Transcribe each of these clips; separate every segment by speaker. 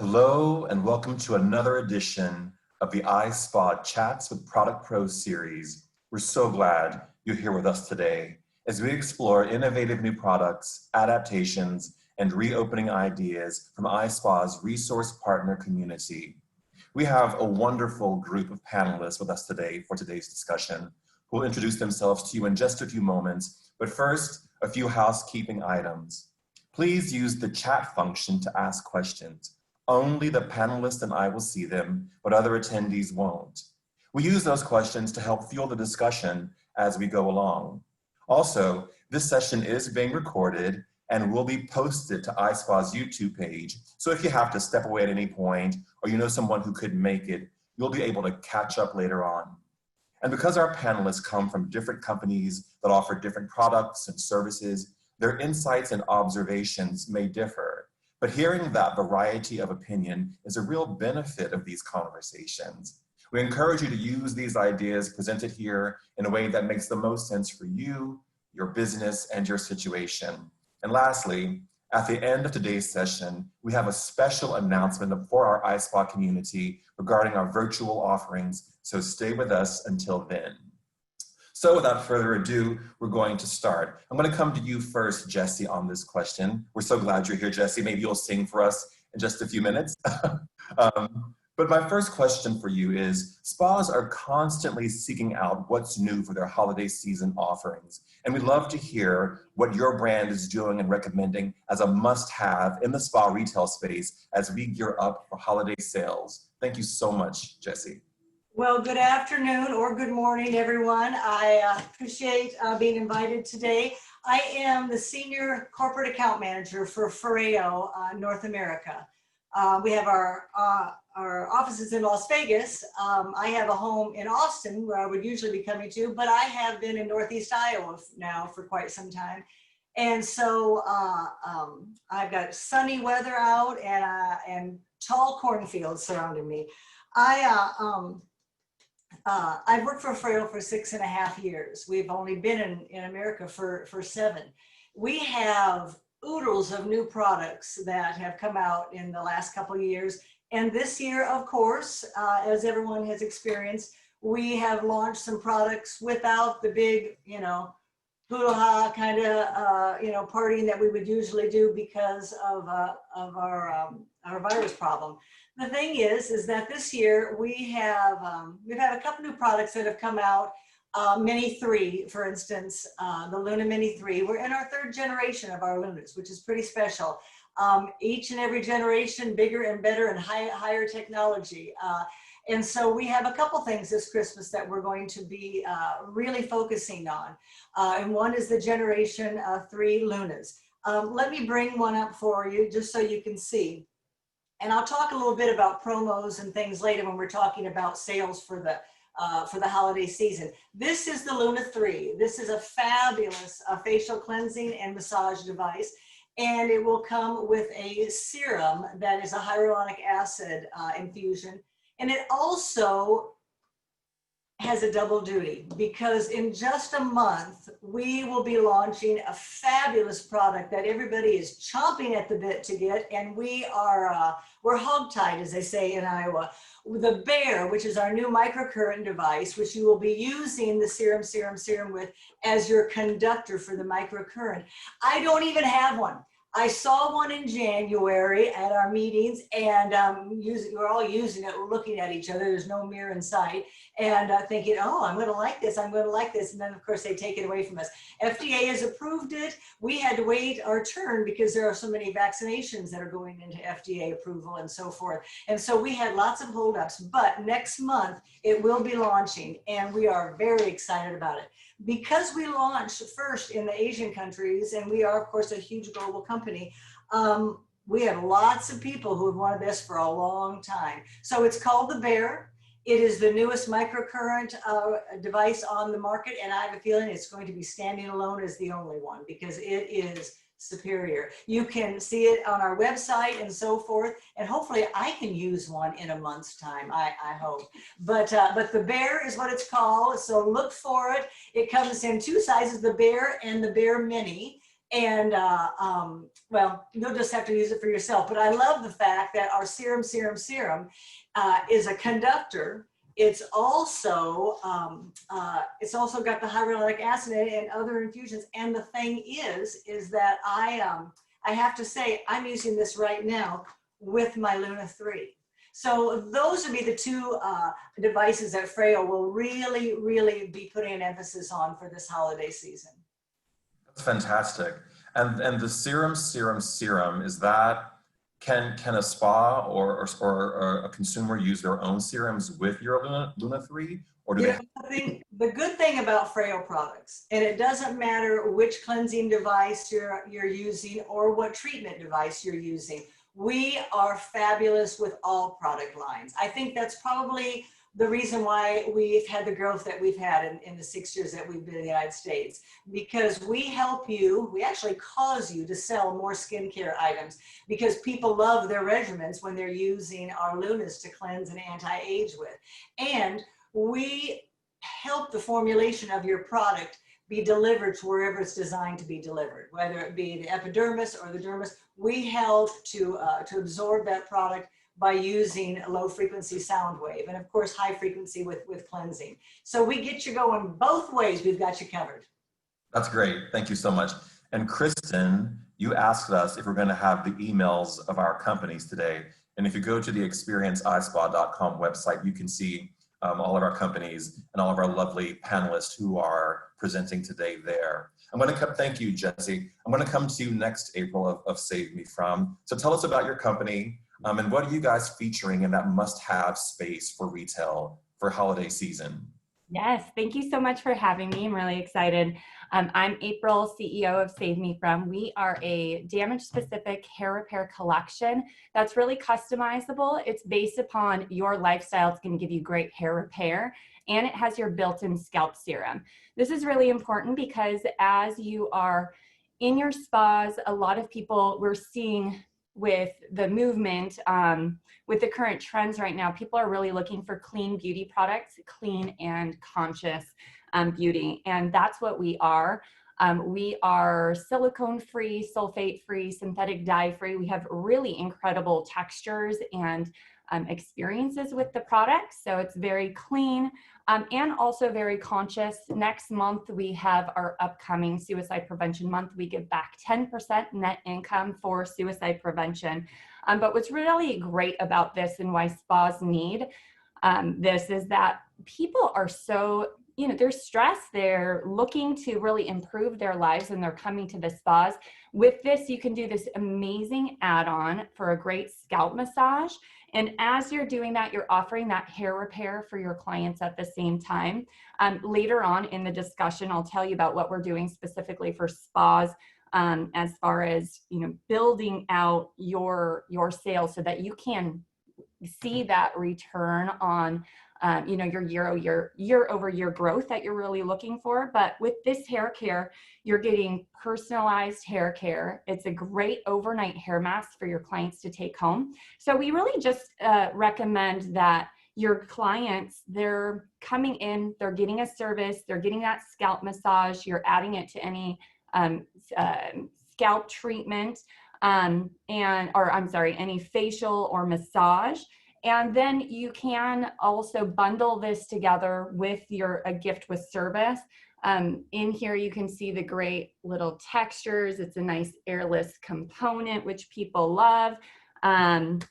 Speaker 1: Hello and welcome to another edition of the ISPA Chats with Product Pros series. We're so glad you're here with us today as we explore innovative new products, adaptations, and reopening ideas from ISPA's resource partner community. We have a wonderful group of panelists with us today for today's discussion who will introduce themselves to you in just a few moments. But first, a few housekeeping items. Please use the chat function to ask questions. Only the panelists and I will see them, but other attendees won't. We use those questions to help fuel the discussion as we go along. Also, this session is being recorded and will be posted to ISPA's YouTube page. So if you have to step away at any point, or you know someone who couldn't make it, you'll be able to catch up later on. And because our panelists come from different companies that offer different products and services, their insights and observations may differ. But hearing that variety of opinion is a real benefit of these conversations. We encourage you to use these ideas presented here in a way that makes the most sense for you, your business, and your situation. And lastly, at the end of today's session, we have a special announcement for our ISPA community regarding our virtual offerings, so stay with us until then. So without further ado, we're going to start. I'm going to come to you first, Jesse, on this question. We're so glad you're here, Jesse. Maybe you'll sing for us in just a few minutes. But my first question for you is, spas are constantly seeking out what's new for their holiday season offerings. And we'd love to hear what your brand is doing and recommending as a must-have in the spa retail space as we gear up for holiday sales. Thank you so much, Jesse.
Speaker 2: Well, good afternoon or good morning, everyone. I appreciate being invited today. I am the Senior Corporate Account Manager for Foreo North America. We have our offices in Las Vegas. I have a home in Austin where I would usually be coming to, but I have been in Northeast Iowa now for quite some time. And so I've got sunny weather out and tall cornfields surrounding me. I've worked for Foreo for 6.5 years. We've only been in America for 7. We have oodles of new products that have come out in the last couple of years. And this year, of course, as everyone has experienced, we have launched some products without the big, hoo-ha kind of, partying that we would usually do because of our virus problem. The thing is that this year we've had a couple new products that have come out. Mini 3, for instance, the Luna Mini 3. We're in our 3rd generation of our Lunas, which is pretty special. Each and every generation, bigger and better and higher technology. And so we have a couple things this Christmas that we're going to be really focusing on. And one is the Generation 3 Lunas. Let me bring one up for you just so you can see. And I'll talk a little bit about promos and things later when we're talking about sales for the holiday season. This is the Luna 3. This is a fabulous facial cleansing and massage device. And it will come with a serum that is a hyaluronic acid infusion. And it also has a double duty because in just a month, we will be launching a fabulous product that everybody is chomping at the bit to get. And we're hogtied, as they say in Iowa. The Bear, which is our new microcurrent device, which you will be using the serum with as your conductor for the microcurrent. I don't even have one. I saw one in January at our meetings, and we're all using it. We're looking at each other. There's no mirror in sight, and thinking, "Oh, I'm going to like this. I'm going to like this." And then, of course, they take it away from us. FDA has approved it. We had to wait our turn because there are so many vaccinations that are going into FDA approval and so forth. And so we had lots of holdups. But next month it will be launching, and we are very excited about it. Because we launched first in the Asian countries, and we are, of course, a huge global company, we have lots of people who have wanted this for a long time. So it's called the Bear. It is the newest microcurrent device on the market, and I have a feeling it's going to be standing alone as the only one because it is superior. You can see it on our website and so forth, and hopefully I can use one in a month's time, I hope. But the Bear is what it's called, so look for it. It comes in 2 sizes, the Bear and the Bear Mini. And well, you'll just have to use it for yourself. But I love the fact that our serum is a conductor. It's also got the hyaluronic acid in it and other infusions. And the thing is that I have to say, I'm using this right now with my Luna 3. So those would be the two devices that Freyo will really, really be putting an emphasis on for this holiday season.
Speaker 1: That's fantastic. And the serum, is that, can a spa or a consumer use their own serums with your Luna 3? Or do they?
Speaker 2: The good thing about Freyo products, and it doesn't matter which cleansing device you're using or what treatment device you're using, we are fabulous with all product lines. I think that's probably the reason why we've had the growth that we've had in the 6 years that we've been in the United States, because we help you, we actually cause you to sell more skincare items, because people love their regimens when they're using our Lunas to cleanse and anti-age with. And we help the formulation of your product be delivered to wherever it's designed to be delivered, whether it be the epidermis or the dermis. We help to absorb that product by using a low frequency sound wave, and of course high frequency with cleansing. So we get you going both ways. We've got you covered.
Speaker 1: That's great. Thank you so much. And Kristen, you asked us if we're going to have the emails of our companies today. And if you go to the experienceispa.com website, you can see all of our companies and all of our lovely panelists who are presenting today there. Thank you, Jesse. I'm going to come to you next April of Save Me From. So tell us about your company, and what are you guys featuring in that must-have space for retail for holiday season?
Speaker 3: Yes, thank you so much for having me. I'm really excited. I'm April, CEO of Save Me From. We are a damage-specific hair repair collection that's really customizable. It's based upon your lifestyle. It's going to give you great hair repair, and it has your built-in scalp serum. This is really important because as you are in your spas, a lot of people, we're seeing with the movement, with the current trends right now, people are really looking for clean beauty products, clean and conscious beauty. And that's what we are. We are silicone-free, sulfate-free, synthetic dye-free. We have really incredible textures and experiences with the product. So it's very clean and also very conscious. Next month, we have our upcoming Suicide Prevention Month. We give back 10% net income for suicide prevention. But what's really great about this and why spas need this is that people are so, they're stressed. They're looking to really improve their lives and they're coming to the spas. With this, you can do this amazing add-on for a great scalp massage. And as you're doing that, you're offering that hair repair for your clients at the same time. Later on in the discussion, I'll tell you about what we're doing specifically for spas as far as, building out your sales so that you can see that return on your year-over-year growth that you're really looking for. But with this hair care, you're getting personalized hair care. It's a great overnight hair mask for your clients to take home. So we really just recommend that your clients, they're coming in, they're getting a service, they're getting that scalp massage, you're adding it to any scalp treatment, any facial or massage. And then you can also bundle this together with a gift with service. In here, you can see the great little textures. It's a nice airless component, which people love. And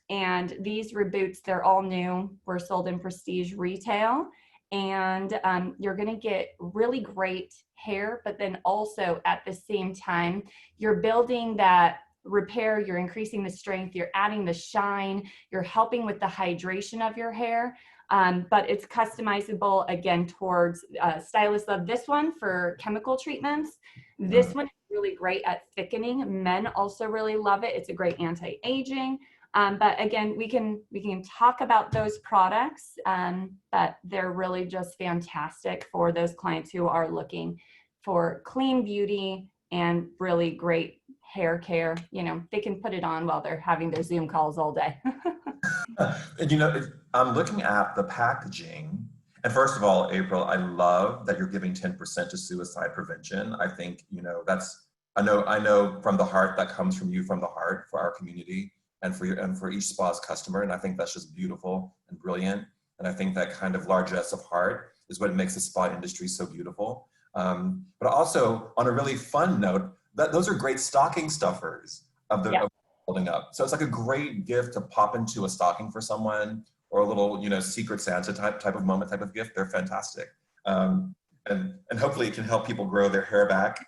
Speaker 3: these reboots, they're all new. We're sold in prestige retail. And you're going to get really great hair, but then also at the same time, you're building that repair, you're increasing the strength, you're adding the shine, you're helping with the hydration of your hair, but it's customizable again towards stylists love this one for chemical treatments. This one is really great at thickening. Men also really love it. It's a great anti-aging. But again, we can talk about those products, but they're really just fantastic for those clients who are looking for clean beauty and really great hair care. They can put it on while they're having their Zoom calls all day.
Speaker 1: And I'm looking at the packaging. And first of all, April, I love that you're giving 10% to suicide prevention. I think, that's I know from the heart that comes from you, from the heart, for our community and for each spa's customer. And I think that's just beautiful and brilliant. And I think that kind of largesse of heart is what makes the spa industry so beautiful. But also, on a really fun note, those are great stocking stuffers of the of holding up. So it's like a great gift to pop into a stocking for someone, or a little, Secret Santa type of moment, type of gift. They're fantastic. And hopefully it can help people grow their hair back.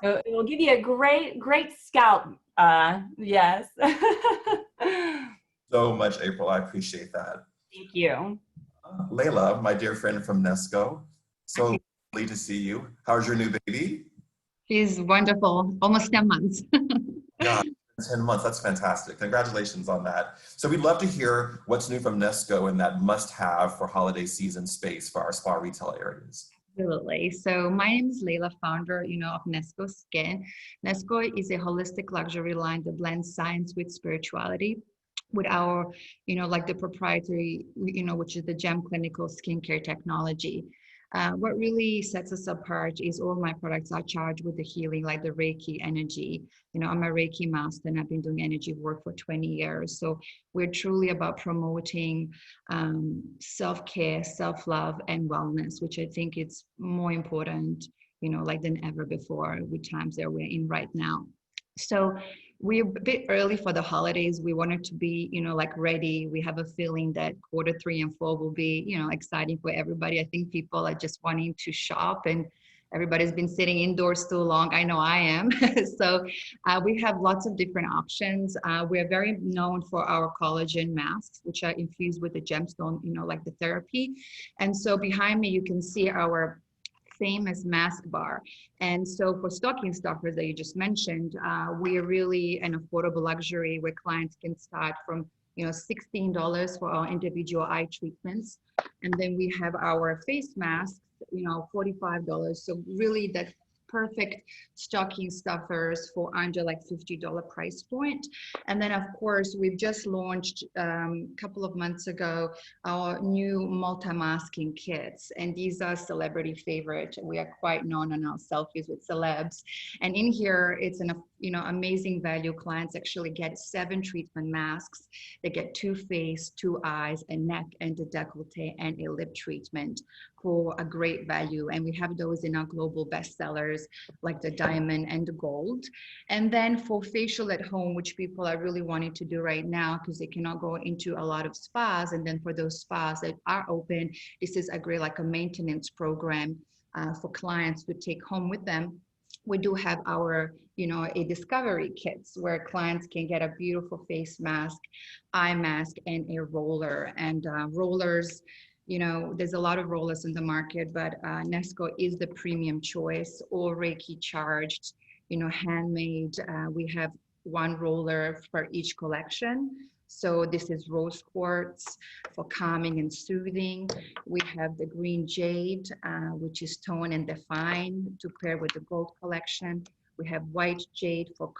Speaker 3: It will give you a great scalp. Yes.
Speaker 1: So much, April. I appreciate that.
Speaker 3: Thank you.
Speaker 1: Lejla, my dear friend from Nesco. So lovely to see you. How's your new baby?
Speaker 4: She's wonderful. Almost 10 months.
Speaker 1: God, 10 months. That's fantastic. Congratulations on that. So we'd love to hear what's new from Nesco and that must-have for holiday season space for our spa retail areas.
Speaker 4: Absolutely. So my name is Lejla, founder, of Nesco Skin. Nesco is a holistic luxury line that blends science with spirituality, with our, like the proprietary, which is the GEM clinical skincare technology. What really sets us apart is all my products are charged with the healing, like the Reiki energy. I'm a Reiki master and I've been doing energy work for 20 years. So we're truly about promoting self-care, self-love, and wellness, which I think is more important, like than ever before with times that we're in right now. So we're a bit early for the holidays. We wanted to be, like ready. We have a feeling that Q3 and 4 will be, exciting for everybody. I think people are just wanting to shop, and everybody's been sitting indoors too long. I know I am. So we have lots of different options. We're very known for our collagen masks, which are infused with the gemstone, like the therapy. And so behind me, you can see our famous mask bar. And so for stocking stuffers that you just mentioned, we are really an affordable luxury where clients can start from $16 for our individual eye treatments. And then we have our face masks, $45. So really that's perfect stocking stuffers for under like $50 price point. And then of course, we've just launched a couple of months ago, our new multi-masking kits. And these are celebrity favorite. We are quite known on our selfies with celebs. And in here, it's an amazing value. Clients actually get 7 treatment masks. They get 2 face, 2 eyes, a neck and a décolleté, and a lip treatment for a great value. And we have those in our global bestsellers like the diamond and the gold. And then for facial at home, which people are really wanting to do right now because they cannot go into a lot of spas. And then for those spas that are open, this is a great like a maintenance program for clients to take home with them. We do have our, a discovery kits where clients can get a beautiful face mask, eye mask, and a roller. And rollers, there's a lot of rollers in the market, but Nesco is the premium choice, all Reiki charged, handmade. We have 1 roller for each collection. So this is rose quartz for calming and soothing. We have the green jade, which is tone and define to pair with the gold collection. We have white jade for,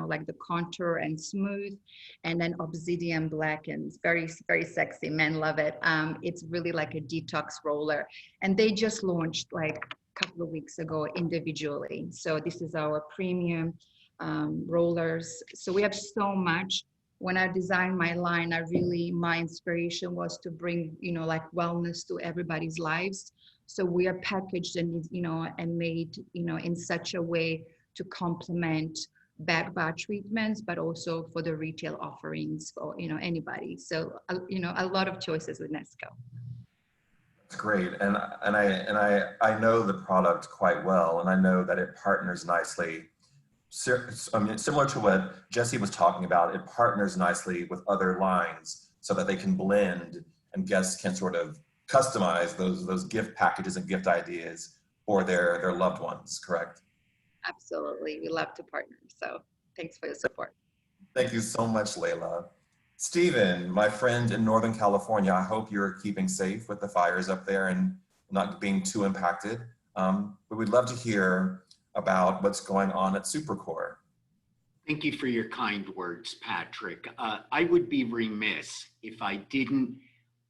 Speaker 4: like the contour and smooth, and then obsidian black, and it's very, very sexy. Men love it. It's really like a detox roller. And they just launched like a couple of weeks ago individually. So this is our premium rollers. So we have so much. When I designed my line, my inspiration was to bring, like wellness to everybody's lives. So we are packaged and, and made, in such a way to complement back bar treatments, but also for the retail offerings for, anybody. So, a lot of choices with Nesco.
Speaker 1: That's great. And I know the product quite well, and I know that it partners nicely. Similar to what Jesse was talking about, it partners nicely with other lines so that they can blend and guests can sort of customize those gift packages and gift ideas for their loved ones, correct?
Speaker 4: Absolutely. We love to partner. So thanks for your support.
Speaker 1: Thank you so much, Lejla. Steven, my friend in Northern California, I hope you're keeping safe with the fires up there and not being too impacted. But we'd love to hear about what's going on at Supercore.
Speaker 5: Thank you for your kind words, Patrick. I would be remiss if I didn't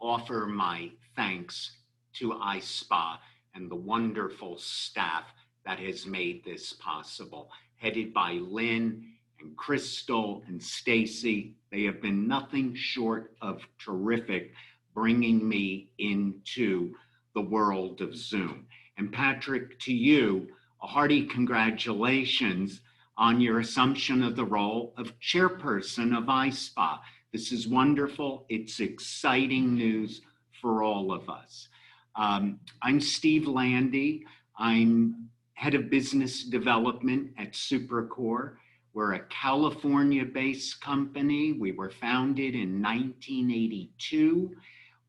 Speaker 5: offer my thanks to ISPA and the wonderful staff that has made this possible, headed by Lynn and Crystal and Stacy. They have been nothing short of terrific, bringing me into the world of Zoom. And Patrick, to you, a hearty congratulations on your assumption of the role of chairperson of ISPA. This is wonderful. It's exciting news for all of us. I'm Steve Landi. I'm head of business development at SuperCore. We're a California-based company. We were founded in 1982.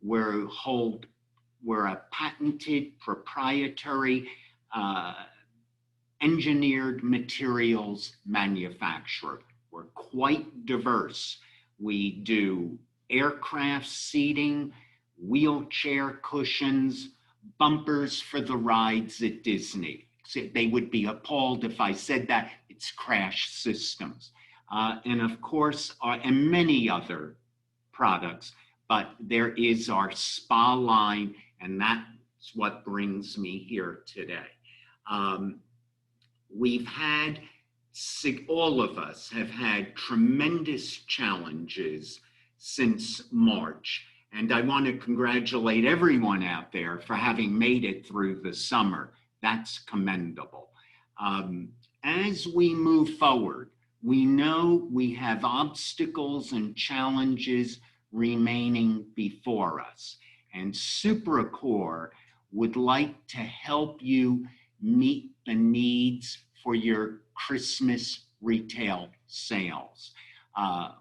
Speaker 5: We're a patented proprietary engineered materials manufacturer. We're quite diverse. We do aircraft seating, wheelchair cushions, bumpers for the rides at Disney. They would be appalled if I said that. It's crash systems. And of course, and many other products, but there is our spa line, and that's what brings me here today. We've had, all of us have had tremendous challenges since March. And I want to congratulate everyone out there for having made it through the summer. That's commendable. As we move forward, we know we have obstacles and challenges remaining before us. And SuperCore would like to help you meet the needs for your Christmas retail sales.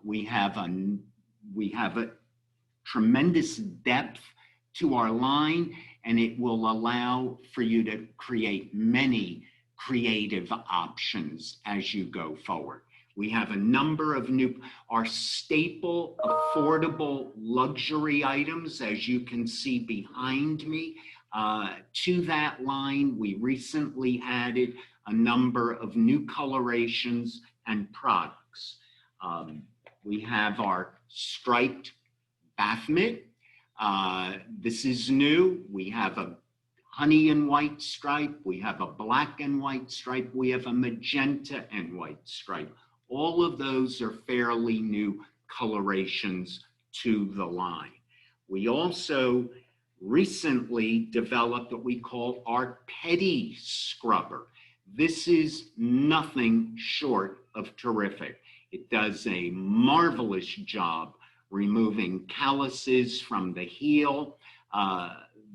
Speaker 5: We have a tremendous depth to our line, and it will allow for you to create many creative options as you go forward. We have a number of our staple, affordable luxury items, as you can see behind me. To that line, we recently added a number of new colorations and products. We have our striped bath mitt. This is new. We have a honey and white stripe. We have a black and white stripe. We have a magenta and white stripe. All of those are fairly new colorations to the line. We also recently developed what we call our Pedi Scrubber. This is nothing short of terrific. It does a marvelous job removing calluses from the heel,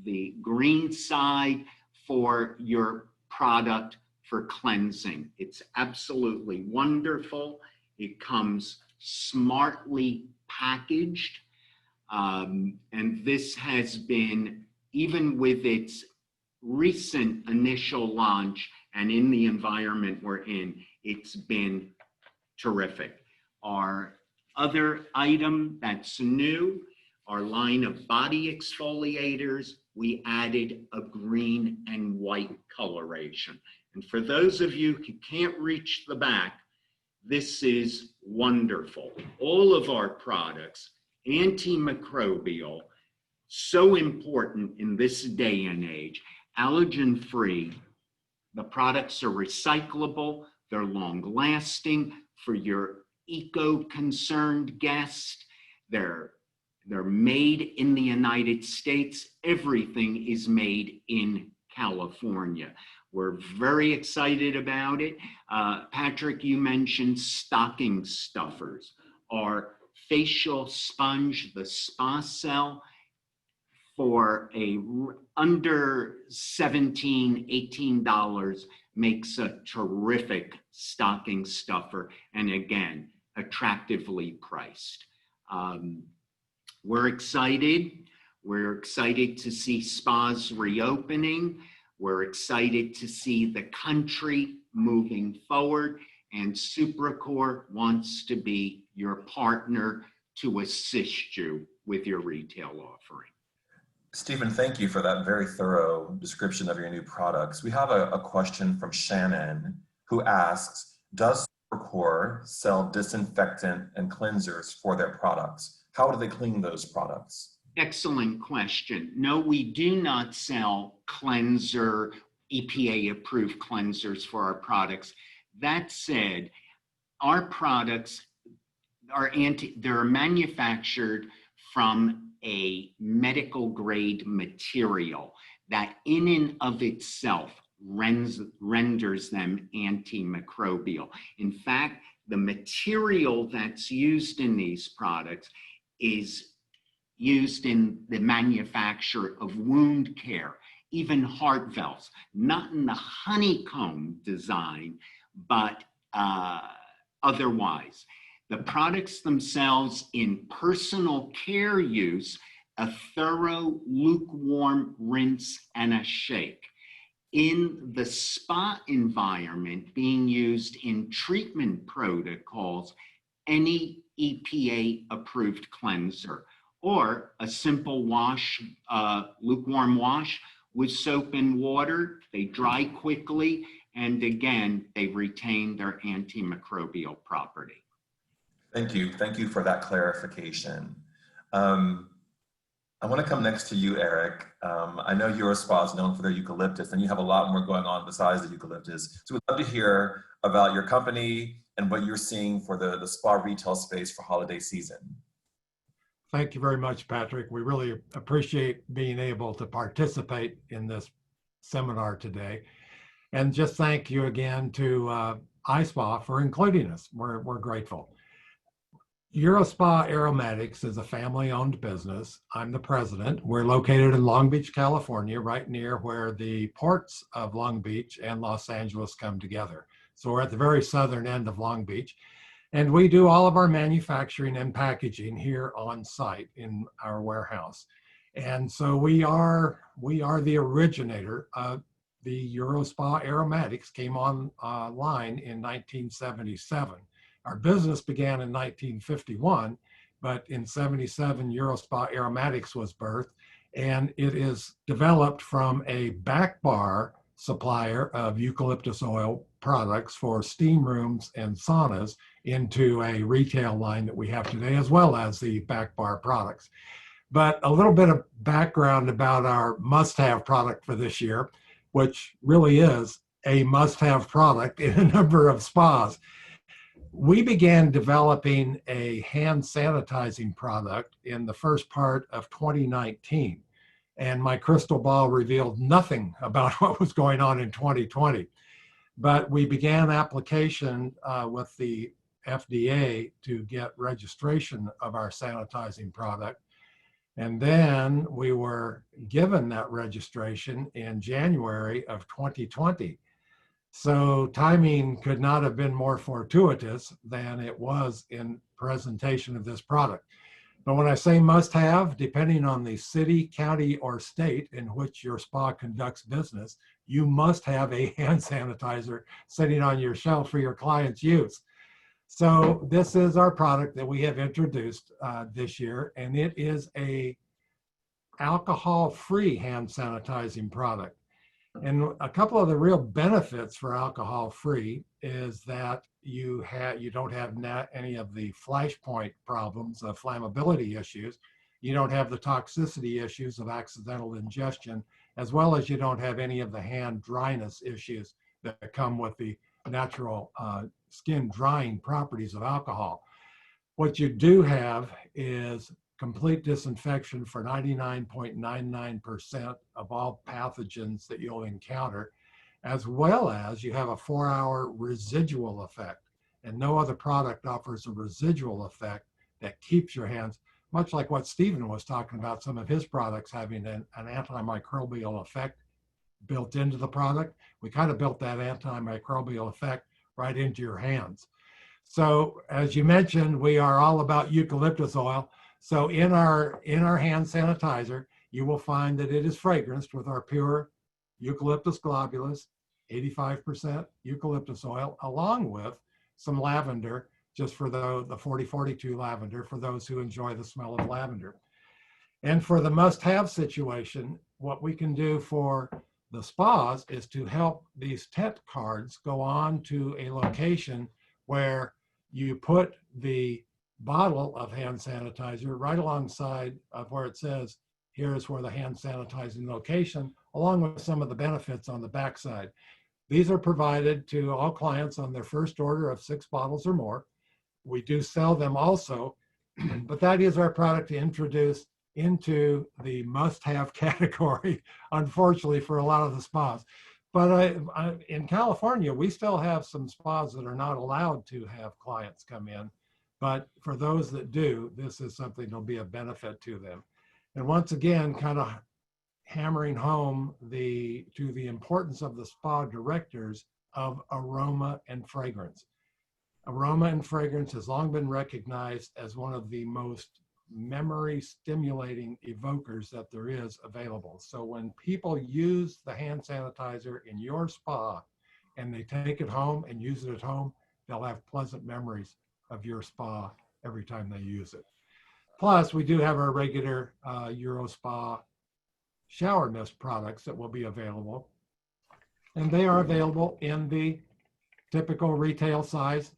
Speaker 5: the green side for your product for cleansing. It's absolutely wonderful. It comes smartly packaged. And this has been, even with its recent initial launch and in the environment we're in, it's been terrific. Our other item that's new, our line of body exfoliators, we added a green and white coloration. And for those of you who can't reach the back, this is wonderful. All of our products, antimicrobial, so important in this day and age, allergen-free. The products are recyclable, they're long-lasting for your eco-concerned guest. They're made in the United States. Everything is made in California. We're very excited about it. Patrick, you mentioned stocking stuffers. Our facial sponge, the Spa Cell, for under $17, $18, makes a terrific stocking stuffer, and again, attractively priced. We're excited. We're excited to see spas reopening. We're excited to see the country moving forward, and SuperCore wants to be your partner to assist you with your retail offering.
Speaker 1: Stephen, thank you for that very thorough description of your new products. We have a question from Shannon, who asks, does SuperCore sell disinfectant and cleansers for their products? How do they clean those products?
Speaker 5: Excellent question. No, we do not sell cleanser EPA-approved cleansers for our products. That said, our products they're manufactured from a medical grade material that in and of itself renders them antimicrobial. In fact, the material that's used in these products is used in the manufacture of wound care, even heart valves, not in the honeycomb design, but otherwise. The products themselves in personal care use, a thorough lukewarm rinse and a shake. In the spa environment being used in treatment protocols, any EPA approved cleanser, or a simple wash, lukewarm wash with soap and water. They dry quickly, and again, they retain their antimicrobial property.
Speaker 1: Thank you. Thank you for that clarification. I want to come next to you, Eric. I know your spa is known for their eucalyptus, and you have a lot more going on besides the eucalyptus. So we'd love to hear about your company and what you're seeing for the spa retail space for holiday season.
Speaker 6: Thank you very much, Patrick. We really appreciate being able to participate in this seminar today. And just thank you again to ISPA for including us. We're grateful. EuroSpa Aromatics is a family-owned business. I'm the president. We're located in Long Beach, California, right near where the ports of Long Beach and Los Angeles come together. So we're at the very southern end of Long Beach. And we do all of our manufacturing and packaging here on site in our warehouse. And so we are the originator of the EuroSpa Aromatics, came online in 1977. Our business began in 1951, but in 77, EuroSpa Aromatics was birthed, and it is developed from a back bar supplier of eucalyptus oil products for steam rooms and saunas into a retail line that we have today, as well as the back bar products. But a little bit of background about our must-have product for this year, which really is a must-have product in a number of spas. We began developing a hand sanitizing product in the first part of 2019, and my crystal ball revealed nothing about what was going on in 2020. But we began application with the FDA to get registration of our sanitizing product. And then we were given that registration in January of 2020. So timing could not have been more fortuitous than it was in presentation of this product. But when I say must have, depending on the city, county, or state in which your spa conducts business, you must have a hand sanitizer sitting on your shelf for your clients' use. So this is our product that we have introduced this year, and it is a alcohol-free hand sanitizing product. And a couple of the real benefits for alcohol-free is that you don't have any of the flashpoint problems of flammability issues. You don't have the toxicity issues of accidental ingestion, as well as you don't have any of the hand dryness issues that come with the natural skin drying properties of alcohol. What you do have is complete disinfection for 99.99% of all pathogens that you'll encounter, as well as you have a 4-hour residual effect. And no other product offers a residual effect that keeps your hands, much like what Stephen was talking about, some of his products having an antimicrobial effect built into the product. We kind of built that antimicrobial effect right into your hands. So as you mentioned, we are all about eucalyptus oil. So in our hand sanitizer, you will find that it is fragranced with our pure eucalyptus globulus, 85% eucalyptus oil, along with some lavender, just for the 4042 lavender, for those who enjoy the smell of lavender. And for the must-have situation, what we can do for the spas is to help these tent cards go on to a location where you put the bottle of hand sanitizer right alongside of where it says here's where the hand sanitizing location, along with some of the benefits on the backside. These are provided to all clients on their first order of 6 bottles or more. We do sell them also, but that is our product to introduce into the must-have category, unfortunately, for a lot of the spas. But in California, we still have some spas that are not allowed to have clients come in. But for those that do, this is something that'll be a benefit to them. And once again, kind of hammering home to the importance of the spa directors of aroma and fragrance. Aroma and fragrance has long been recognized as one of the most memory stimulating evokers that there is available. So when people use the hand sanitizer in your spa and they take it home and use it at home, they'll have pleasant memories of your spa every time they use it. Plus, we do have our regular EuroSpa shower mist products that will be available. And they are available in the typical retail size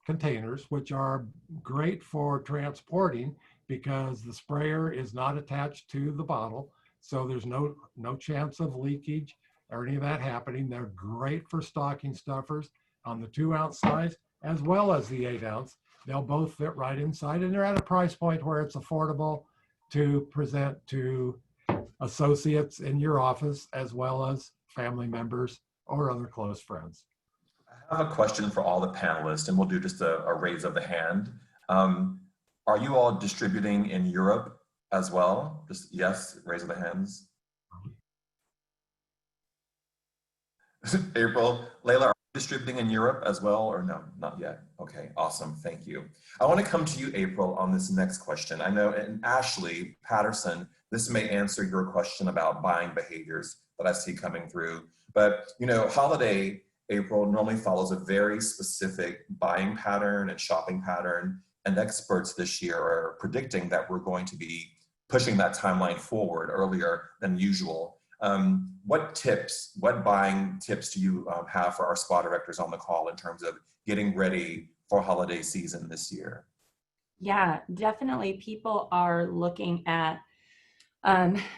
Speaker 6: containers, which are great for transporting because the sprayer is not attached to the bottle. So there's no chance of leakage or any of that happening. They're great for stocking stuffers on the 2-ounce size as well as the 8-ounce. They'll both fit right inside, and they're at a price point where it's affordable to present to associates in your office as well as family members or other close friends.
Speaker 1: I have a question for all the panelists, and we'll do just a raise of the hand. Are you all distributing in Europe as well? Just yes, raise of the hands. April, Lejla, are you distributing in Europe as well, or no, not yet? Okay, awesome, thank you. I want to come to you, April, on this next question. I know, and Ashley Patterson, this may answer your question about buying behaviors that I see coming through, but you know, holiday April normally follows a very specific buying pattern and shopping pattern, and experts this year are predicting that we're going to be pushing that timeline forward earlier than usual. What buying tips do you have for our spa directors on the call in terms of getting ready for holiday season this year?
Speaker 3: Yeah, definitely. People are looking at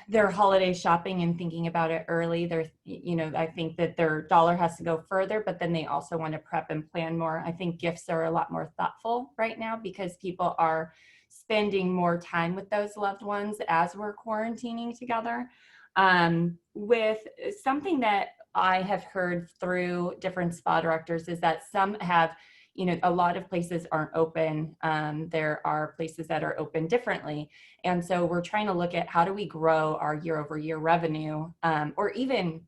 Speaker 3: their holiday shopping and thinking about it early. I think that their dollar has to go further, but then they also want to prep and plan more. I think gifts are a lot more thoughtful right now because people are spending more time with those loved ones as we're quarantining together. With something that I have heard through different spa directors is that some have, a lot of places aren't open. There are places that are open differently. And so we're trying to look at how do we grow our year-over-year revenue, or even,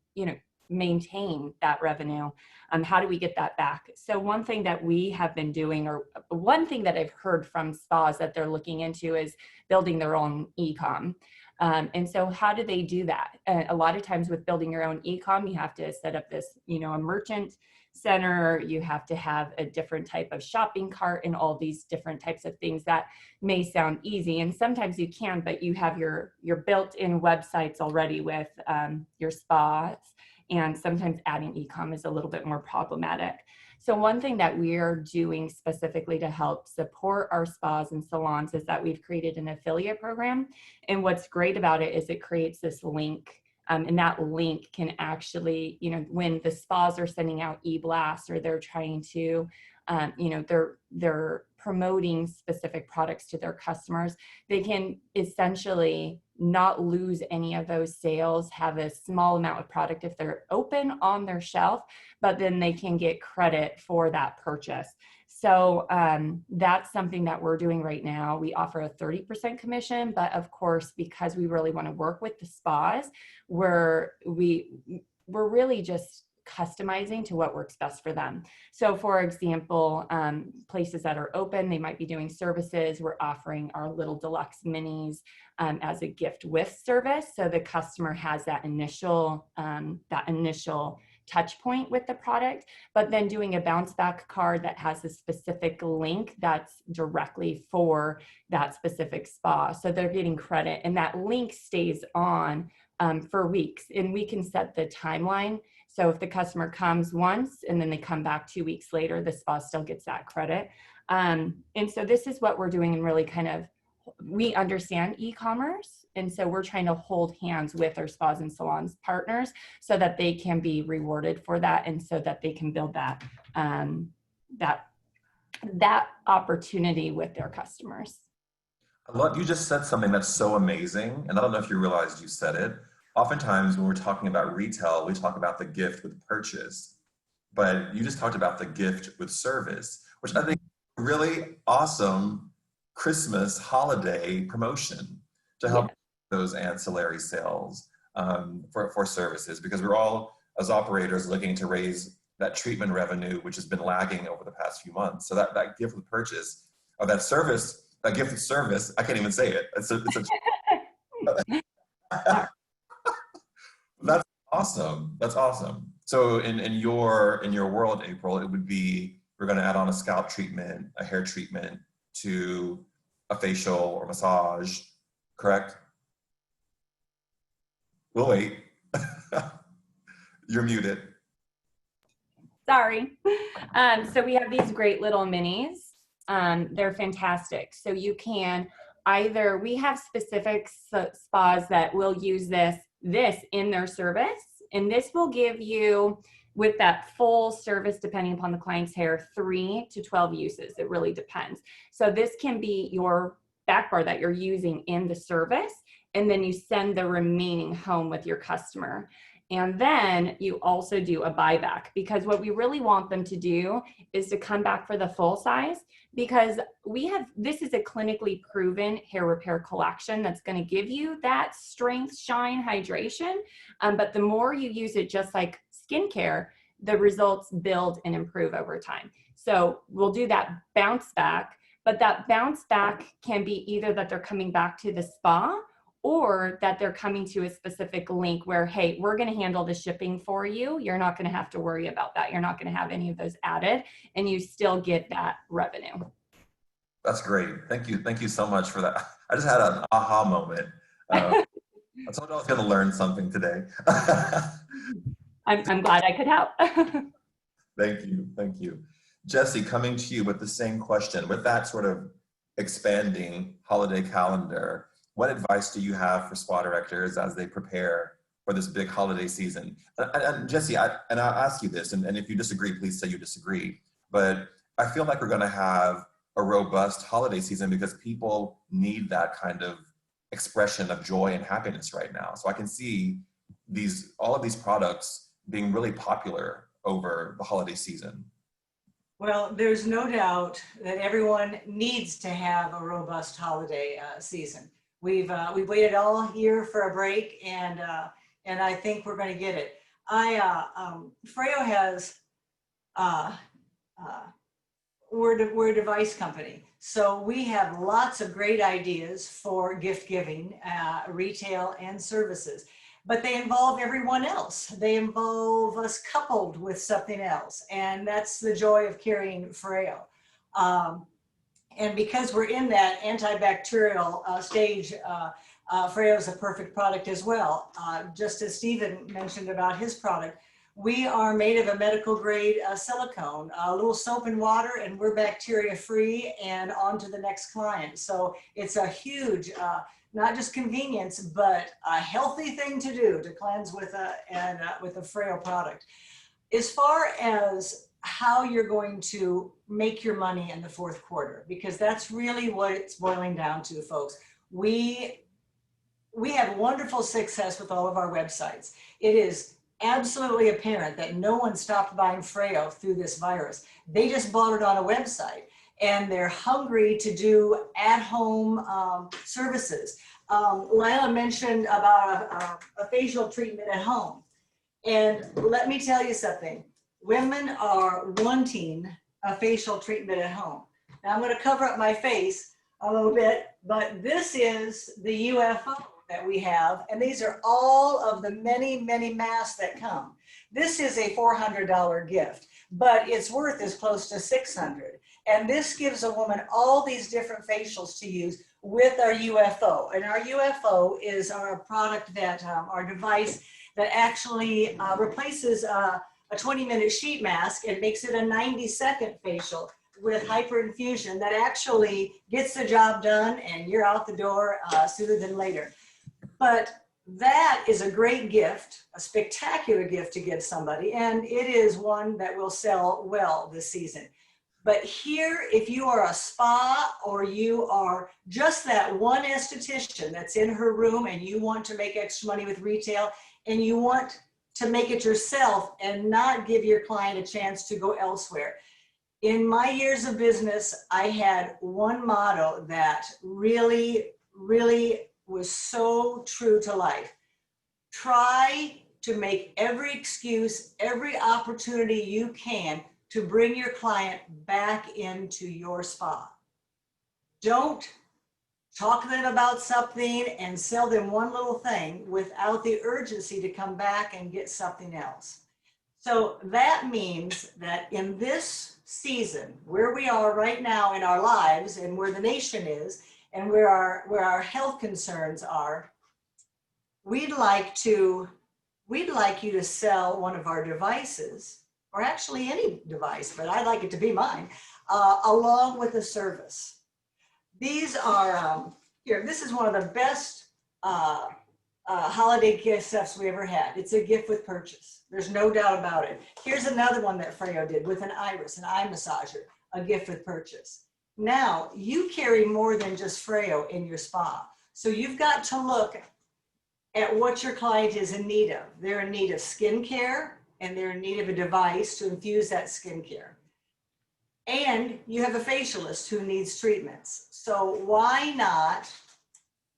Speaker 3: maintain that revenue. How do we get that back? So one thing that we have been doing, or one thing that I've heard from spas that they're looking into is building their own e-com. And so how do they do that? A lot of times with building your own e-com, you have to set up this, a merchant center, you have to have a different type of shopping cart and all these different types of things that may sound easy. And sometimes you can, but you have your built-in websites already with your spas. And sometimes adding e-com is a little bit more problematic. So one thing that we're doing specifically to help support our spas and salons is that we've created an affiliate program. And what's great about it is it creates this link. And that link can actually, when the spas are sending out e-blasts or they're trying to, they're promoting specific products to their customers, they can essentially not lose any of those sales, have a small amount of product if they're open on their shelf, but then they can get credit for that purchase. So that's something that we're doing right now. We offer a 30% commission, but of course, because we really want to work with the spas, we're really just customizing to what works best for them. So for example, places that are open, they might be doing services. We're offering our little deluxe minis as a gift with service. So the customer has that initial touch point with the product, but then doing a bounce back card that has a specific link that's directly for that specific spa. So they're getting credit, and that link stays on for weeks, and we can set the timeline. So if the customer comes once and then they come back 2 weeks later, the spa still gets that credit. And so this is what we're doing and really kind of we understand e-commerce, and so we're trying to hold hands with our spas and salons partners so that they can be rewarded for that, and so that they can build that that opportunity with their customers.
Speaker 1: I love, you just said something that's so amazing, and I don't know if you realized you said it. Oftentimes when we're talking about retail, we talk about the gift with purchase, but you just talked about the gift with service, which I think is a really awesome Christmas holiday promotion to help those ancillary sales for services, because we're all, as operators, looking to raise that treatment revenue, which has been lagging over the past few months. So that gift with purchase, or that service, that gift with service, I can't even say it. That's awesome. That's awesome. So in your world, April, it would be, we're going to add on a scalp treatment, a hair treatment to a facial or massage, correct? We'll wait. You're muted.
Speaker 3: Sorry. So we have these great little minis. They're fantastic. So you can either, we have specific spas that will use this in their service, and this will give you, with that full service, depending upon the client's hair, 3 to 12 uses. It really depends. So this can be your back bar that you're using in the service, and then you send the remaining home with your customer. And then you also do a buyback, because what we really want them to do is to come back for the full size, because this is a clinically proven hair repair collection that's going to give you that strength, shine, hydration. But the more you use it, just like skincare, the results build and improve over time. So we'll do that bounce back, but that bounce back can be either that they're coming back to the spa, or that they're coming to a specific link where, hey, we're going to handle the shipping for you. You're not going to have to worry about that. You're not going to have any of those added, and you still get that revenue.
Speaker 1: That's great. Thank you. Thank you so much for that. I just had an aha moment. I told you I was going to learn something today.
Speaker 3: I'm glad I could help.
Speaker 1: Thank you. Thank you. Jesse, coming to you with the same question, with that sort of expanding holiday calendar, what advice do you have for spa directors as they prepare for this big holiday season? And Jesse, I'll ask you this, and if you disagree, please say you disagree, but I feel like we're gonna have a robust holiday season because people need that kind of expression of joy and happiness right now. So I can see all of these products being really popular over the holiday season.
Speaker 2: Well, there's no doubt that everyone needs to have a robust holiday season. We've waited all year for a break, and I think we're going to get it. Freo has we're a device company, so we have lots of great ideas for gift giving, retail and services, but they involve everyone else. They involve us coupled with something else, and that's the joy of carrying Freo. And because we're in that antibacterial stage, Freo is a perfect product as well. Just as Steven mentioned about his product, we are made of a medical grade silicone, a little soap and water, and we're bacteria free and on to the next client. So it's a huge, not just convenience, but a healthy thing to do, to cleanse with a Freo product. As far as how you're going to make your money in the fourth quarter, because that's really what it's boiling down to, folks. We have wonderful success with all of our websites. It is absolutely apparent that no one stopped buying Freo through this virus. They just bought it on a website, and they're hungry to do at-home services. Lejla mentioned about a facial treatment at home. And let me tell you something. Women are wanting a facial treatment at home. Now I'm going to cover up my face a little bit, but this is the UFO that we have, and these are all of the many, many masks that come. This is a $400 gift, but its worth is close to $600. And this gives a woman all these different facials to use with our UFO. And our UFO is our product that, our device that actually replaces a 20-minute sheet mask and makes it a 90-second facial. with hyperinfusion that actually gets the job done and you're out the door sooner than later. But that is a great gift, a spectacular gift to give somebody, and it is one that will sell well this season. But here, if you are a spa or you are just that one esthetician that's in her room and you want to make extra money with retail and you want to make it yourself and not give your client a chance to go elsewhere. In my years of business, I had one motto that really, really was so true to life. Try to make every excuse, every opportunity you can to bring your client back into your spa. Don't talk to them about something and sell them one little thing without the urgency to come back and get something else. So that means that in this season, where we are right now in our lives and where the nation is and where our health concerns are, we'd like you to sell one of our devices, or actually any device, but I'd like it to be mine, along with a service. These are, here, this is one of the best holiday gift sets we ever had. It's a gift with purchase. There's no doubt about it. Here's another one that Freyo did with an iris, an eye massager, a gift with purchase. Now, you carry more than just Freyo in your spa. So you've got to look at what your client is in need of. They're in need of skincare, and they're in need of a device to infuse that skincare. And you have a facialist who needs treatments. So why not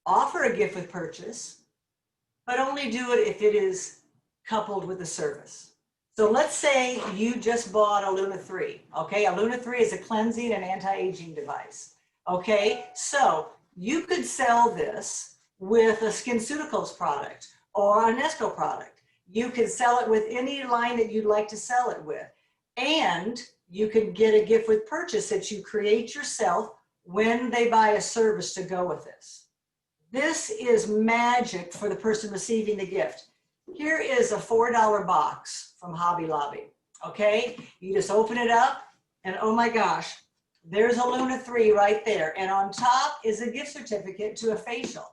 Speaker 2: offer a gift with purchase, but only do it if it is coupled with a service? So let's say you just bought a Luna 3, okay? A Luna 3 is a cleansing and anti-aging device, okay? So you could sell this with a SkinCeuticals product or a Nesco product. You could sell it with any line that you'd like to sell it with. And you could get a gift with purchase that you create yourself when they buy a service to go with this. This is magic for the person receiving the gift. Here is a $4 box from Hobby Lobby, okay? You just open it up and oh my gosh, there's a Luna 3 right there. And on top is a gift certificate to a facial.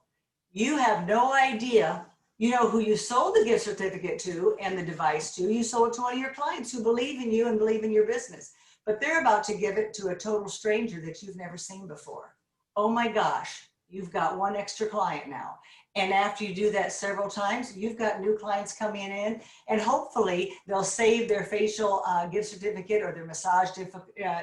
Speaker 2: You have no idea, you know, who you sold the gift certificate to and the device to. You sold it to one of your clients who believe in you and believe in your business. But they're about to give it to a total stranger that you've never seen before. Oh my gosh, you've got one extra client now. And after you do that several times, you've got new clients coming in, and hopefully they'll save their facial gift certificate or their massage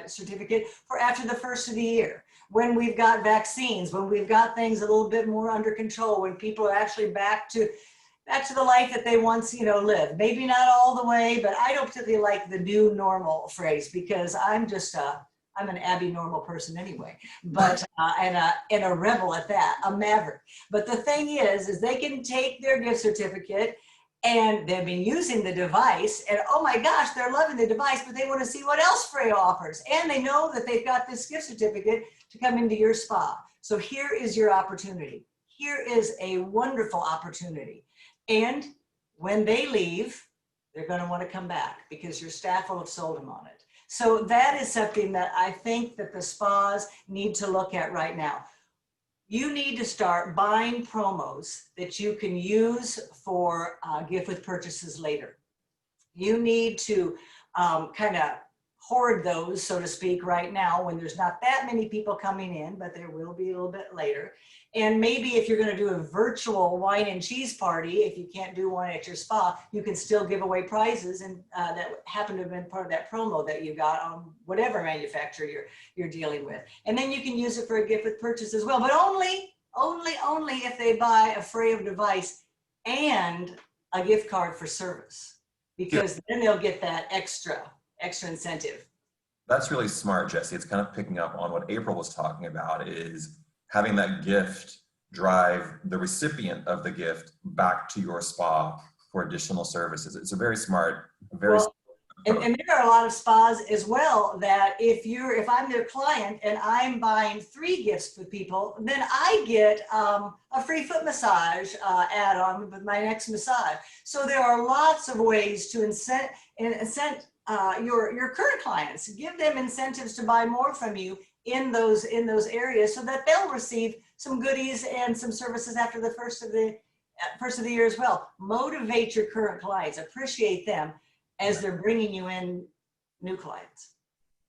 Speaker 2: certificate for after the first of the year. When we've got vaccines, when we've got things a little bit more under control, when people are actually back to the life that they once, you know, lived. Maybe not all the way, but I don't particularly like the new normal phrase because I'm just I'm an abnormal person anyway, but and a rebel at that, a maverick. But the thing is they can take their gift certificate and they've been using the device and oh my gosh, they're loving the device, but they want to see what else Freyo offers. And they know that they've got this gift certificate to come into your spa. So here is your opportunity. Here is a wonderful opportunity. And when they leave, they're going to want to come back because your staff will have sold them on it. So that is something that I think that the spas need to look at right now. You need to start buying promos that you can use for gift with purchases later. You need to kind of hoard those, so to speak, right now when there's not that many people coming in, but there will be a little bit later. And maybe if you're going to do a virtual wine and cheese party, if you can't do one at your spa, you can still give away prizes and that happen to have been part of that promo that you got on whatever manufacturer you're dealing with. And then you can use it for a gift with purchase as well, but only if they buy a Freyo device and a gift card for service, because then they'll get that extra incentive.
Speaker 1: That's really smart, Jesse. It's kind of picking up on what April was talking about, is having that gift drive the recipient of the gift back to your spa for additional services. It's a very smart,
Speaker 2: and there are a lot of spas as well that if I'm their client and I'm buying 3 gifts for people, then I get a free foot massage add-on with my next massage. So there are lots of ways to incent your current clients. Give them incentives to buy more from you in those areas, so that they'll receive some goodies and some services after the first of the year as well. Motivate your current clients, appreciate them as they're bringing you in new clients.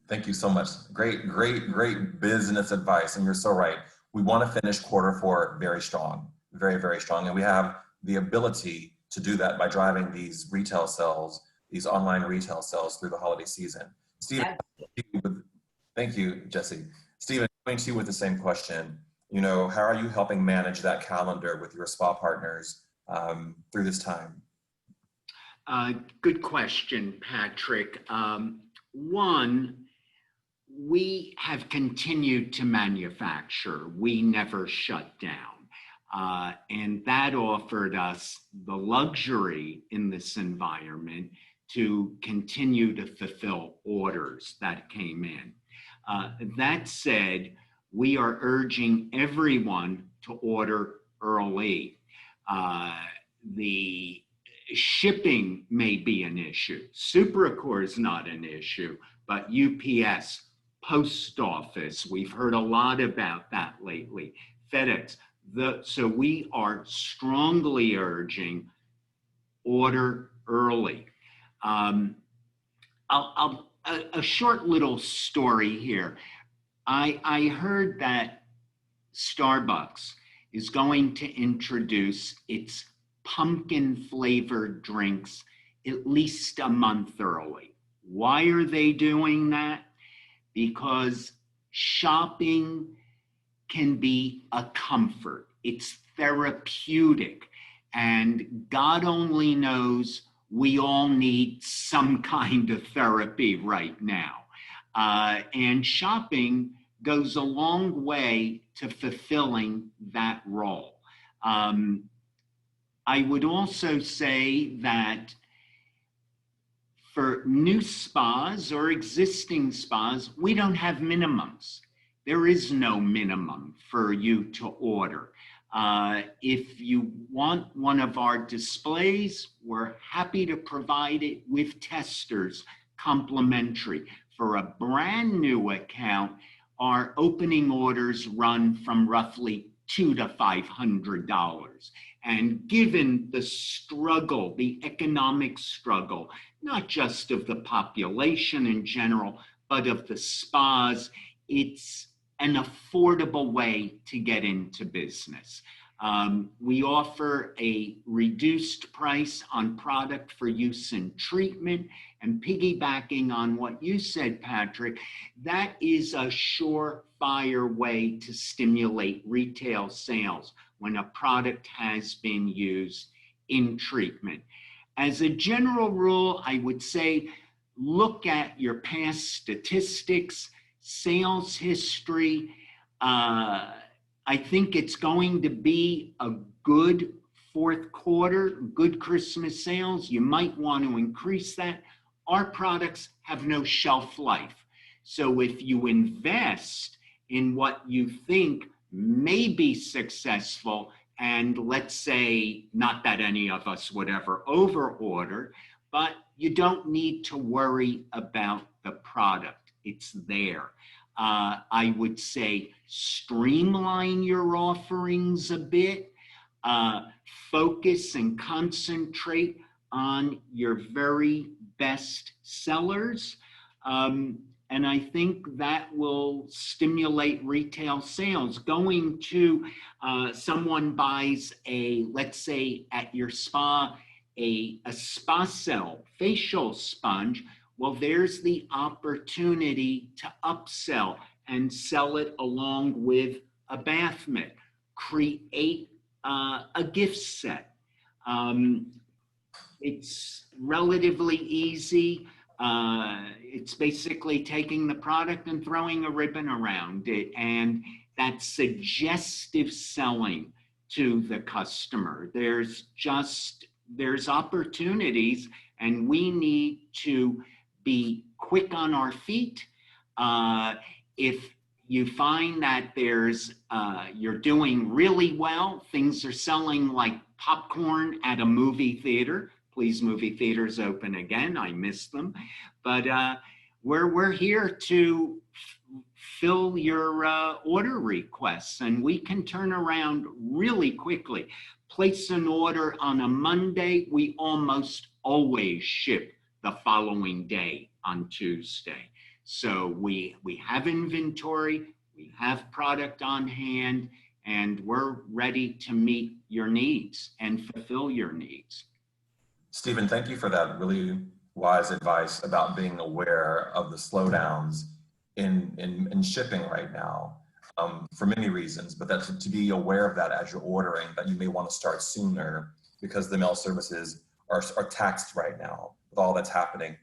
Speaker 1: Thank you so much. Great, great, great business advice. And you're so right. We want to finish quarter 4 very strong, very, very strong. And we have the ability to do that by driving these retail sales, these online retail sales through the holiday season. Steven, thank you, Jesse. Steven, coming to you with the same question. You know, how are you helping manage that calendar with your spa partners through this time?
Speaker 5: Good question, Patrick. One, we have continued to manufacture. We never shut down. And that offered us the luxury in this environment to continue to fulfill orders that came in. That said, we are urging everyone to order early. The shipping may be an issue. SuperAccor is not an issue, but UPS, Post Office, we've heard a lot about that lately. FedEx. So we are strongly urging order early. A short little story here. I heard that Starbucks is going to introduce its pumpkin flavored drinks at least a month early. Why are they doing that? Because shopping can be a comfort. It's therapeutic. And God only knows we all need some kind of therapy right now. And shopping goes a long way to fulfilling that role. I would also say that for new spas or existing spas, we don't have minimums. There is no minimum for you to order. If you want one of our displays, we're happy to provide it with testers, complimentary. For a brand new account, our opening orders run from roughly $200 to $500. And given the struggle, the economic struggle, not just of the population in general, but of the spas, it's an affordable way to get into business. We offer a reduced price on product for use in treatment, and piggybacking on what you said, Patrick, that is a surefire way to stimulate retail sales when a product has been used in treatment. As a general rule, I would say look at your past statistics, sales history. I think it's going to be a good fourth quarter, good Christmas sales. You might want to increase that. Our products have no shelf life. So if you invest in what you think may be successful, and let's say not that any of us would ever overorder, but you don't need to worry about the product. It's there. I would say streamline your offerings a bit, focus and concentrate on your very best sellers. And I think that will stimulate retail sales. Going to someone buys let's say at your spa, a spa cell, facial sponge. Well, there's the opportunity to upsell and sell it along with a bath mitt. Create a gift set. It's relatively easy. It's basically taking the product and throwing a ribbon around it, and that's suggestive selling to the customer. There's opportunities, and we need to be quick on our feet. If you find that you're doing really well, things are selling like popcorn at a movie theater, Please, movie theaters open again. I miss them. But we're here to fill your order requests, and we can turn around really quickly. Place an order on a Monday, we almost always ship the following day on Tuesday. So we have inventory, we have product on hand, and we're ready to meet your needs and fulfill your needs.
Speaker 1: Stephen, thank you for that really wise advice about being aware of the slowdowns in shipping right now, for many reasons, but that to be aware of that as you're ordering, that you may want to start sooner because the mail services are taxed right now with all that's happening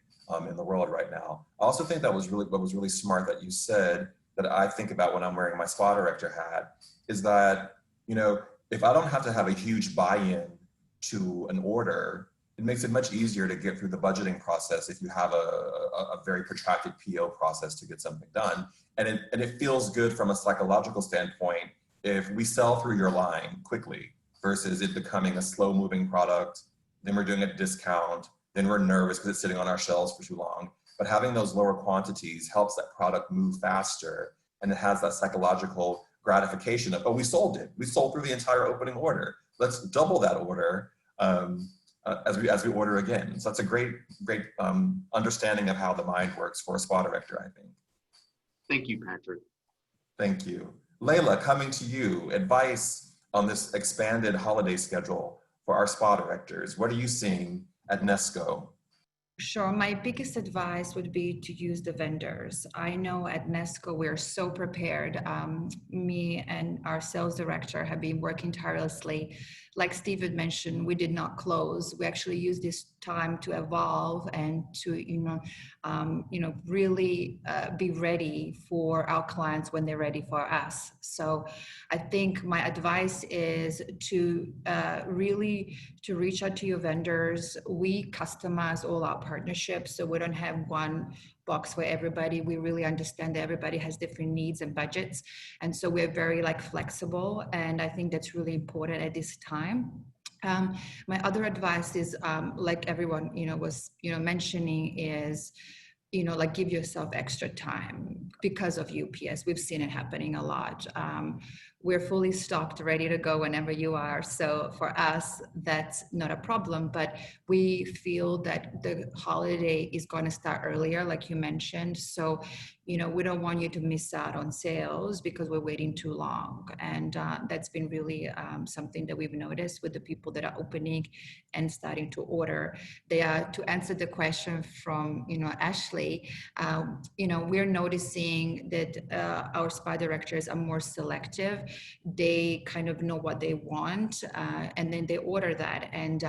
Speaker 1: in the world right now. I also think that was really smart that you said, that I think about when I'm wearing my spa director hat, is that, you know, if I don't have to have a huge buy-in to an order, it makes it much easier to get through the budgeting process if you have a very protracted PO process to get something done. And it feels good from a psychological standpoint if we sell through your line quickly versus it becoming a slow moving product, then we're doing a discount, then we're nervous because it's sitting on our shelves for too long. But having those lower quantities helps that product move faster, and it has that psychological gratification of, oh, we sold it. We sold through the entire opening order. Let's double that order. As we order again. So that's a great understanding of how the mind works for a spa director, I think.
Speaker 5: Thank you, Patrick.
Speaker 1: Thank you. Lejla, coming to you, advice on this expanded holiday schedule for our spa directors. What are you seeing at Nesco?
Speaker 4: Sure. My biggest advice would be to use the vendors. I know at Nesco we're so prepared. Me and our sales director have been working tirelessly. Like Stephen mentioned, we did not close. We actually used this time to evolve and to, really be ready for our clients when they're ready for us. So I think my advice is to really to reach out to your vendors. We customize all our partnerships, so we don't have one box for everybody. We really understand that everybody has different needs and budgets, and so we're very flexible, and I think that's really important at this time. My other advice is, like everyone was mentioning, is give yourself extra time because of UPS. We've seen it happening a lot. We're fully stocked, ready to go whenever you are. So for us, that's not a problem, but we feel that the holiday is going to start earlier, like you mentioned. So, we don't want you to miss out on sales because we're waiting too long. And that's been really something that we've noticed with the people that are opening and starting to order. They are, to answer the question from, Ashley, we're noticing that our spa directors are more selective. They kind of know what they want, and then they order that. And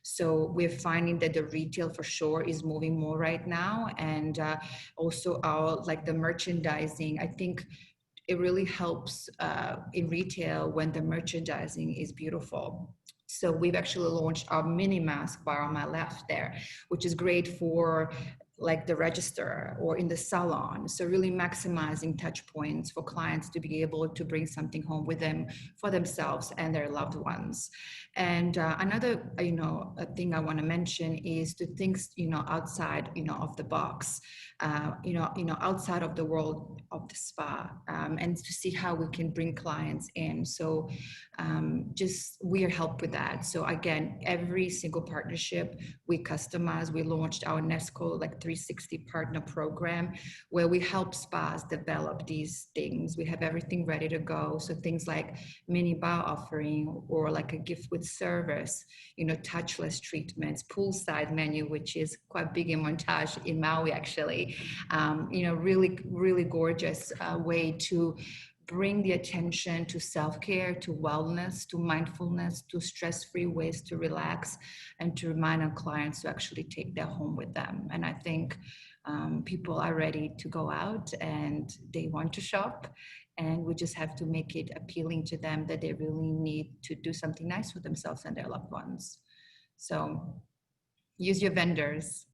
Speaker 4: so we're finding that the retail for sure is moving more right now. And also our, the merchandising, I think it really helps in retail when the merchandising is beautiful. So we've actually launched our mini mask bar on my left there, which is great for the register or in the salon. So really maximizing touch points for clients to be able to bring something home with them for themselves and their loved ones. And another, thing I want to mention is to think, outside, of the box, outside of the world of the spa, and to see how we can bring clients in. So we're help with that. So again, every single partnership we customize. We launched our Nesco 360 partner program where we help spas develop these things. We have everything ready to go. So things like mini bar offering, or a gift with service, touchless treatments, poolside menu, which is quite big in Montage in Maui, actually. Really, really gorgeous way to bring the attention to self-care, to wellness, to mindfulness, to stress-free ways to relax, and to remind our clients to actually take their home with them. And I think people are ready to go out and they want to shop, and we just have to make it appealing to them that they really need to do something nice for themselves and their loved ones. So use your vendors.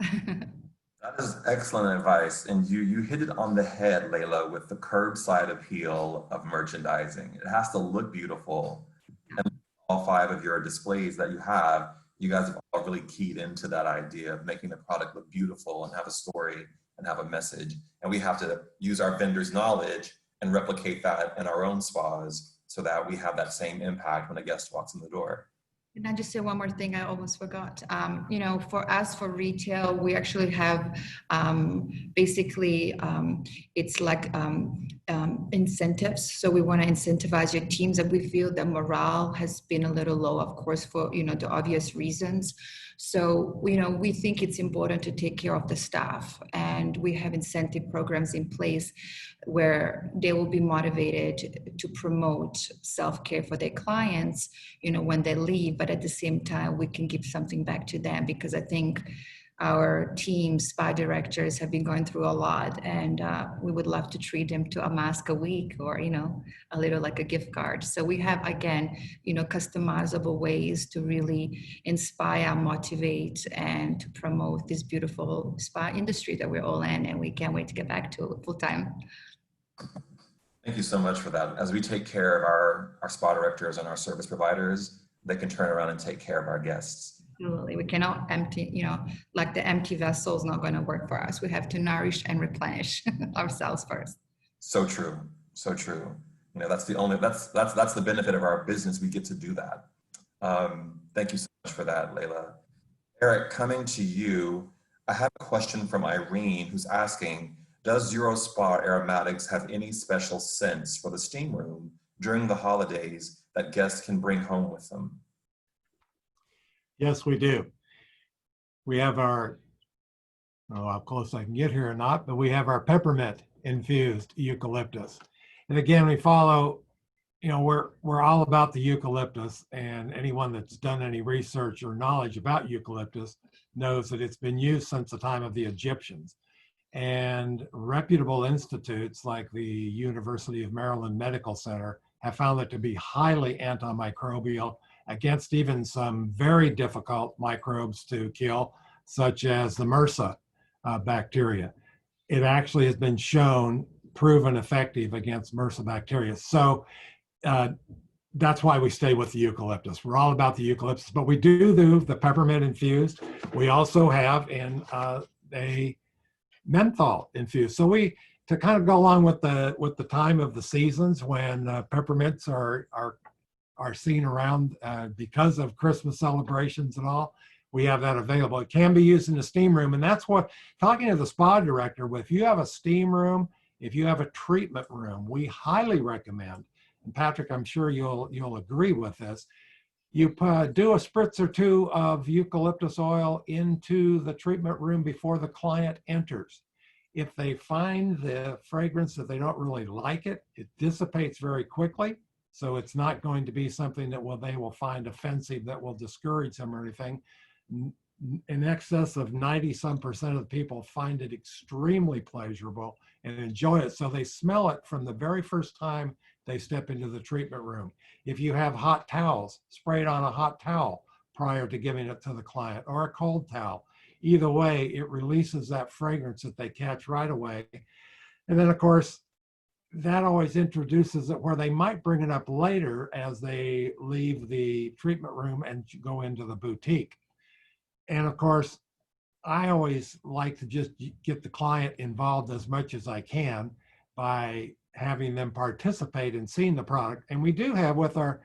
Speaker 1: That is excellent advice. And you hit it on the head, Lejla, with the curbside appeal of merchandising. It has to look beautiful. And all 5 of your displays that you have, You guys have all really keyed into that idea of making the product look beautiful and have a story and have a message. And we have to use our vendors' knowledge and replicate that in our own spas so that we have that same impact when a guest walks in the door.
Speaker 4: Can I just say one more thing I almost forgot? You know, for us, for retail, we actually have basically, it's like incentives. So we want to incentivize your teams, and we feel that morale has been a little low, of course, for, you know, the obvious reasons. So, you know, we think it's important to take care of the staff, and we have incentive programs in place where they will be motivated to promote self-care for their clients, you know, when they leave, but at the same time, we can give something back to them, because I think our team, spa directors, have been going through a lot, and we would love to treat them to a mask a week, or, you know, a little like a gift card. So we have, again, you know, customizable ways to really inspire, motivate, and to promote this beautiful spa industry that we're all in, and we can't wait to get back to it full time.
Speaker 1: Thank you so much for that. As we take care of our spa directors and our service providers, they can turn around and take care of our guests.
Speaker 4: Absolutely. We cannot empty, you know, like the empty vessel is not going to work for us. We have to nourish and replenish ourselves first.
Speaker 1: So true. So true. You know, that's the benefit of our business. We get to do that. Thank you so much for that, Lejla. Eric, coming to you, I have a question from Irene, who's asking, does Eurospa Aromatics have any special scents for the steam room during the holidays that guests can bring home with them?
Speaker 6: Yes, we do. We have our, I don't know how close I can get here or not, but we have our peppermint infused eucalyptus. And again, we follow, you know, we're all about the eucalyptus, and anyone that's done any research or knowledge about eucalyptus knows that it's been used since the time of the Egyptians. And reputable institutes like the University of Maryland Medical Center have found it to be highly antimicrobial against even some very difficult microbes to kill, such as the MRSA bacteria. It actually has been shown, proven effective against MRSA bacteria. So that's why we stay with the eucalyptus. We're all about the eucalyptus, but we do the peppermint infused. We also have in a menthol infused. So to kind of go along with the time of the seasons when peppermints are seen around because of Christmas celebrations and all, we have that available. It can be used in the steam room, and that's what, talking to the spa director, if you have a steam room, if you have a treatment room, we highly recommend, and Patrick, I'm sure you'll agree with this, you do a spritz or two of eucalyptus oil into the treatment room before the client enters. If they find the fragrance that they don't really like it dissipates very quickly. So it's not going to be something that they will find offensive, that will discourage them or anything. In excess of 90% of the people find it extremely pleasurable and enjoy it. So they smell it from the very first time they step into the treatment room. If you have hot towels, spray it on a hot towel prior to giving it to the client, or a cold towel. Either way, it releases that fragrance that they catch right away. And then, of course, that always introduces it where they might bring it up later as they leave the treatment room and go into the boutique. And of course, I always like to just get the client involved as much as I can by having them participate in seeing the product. And we do have with our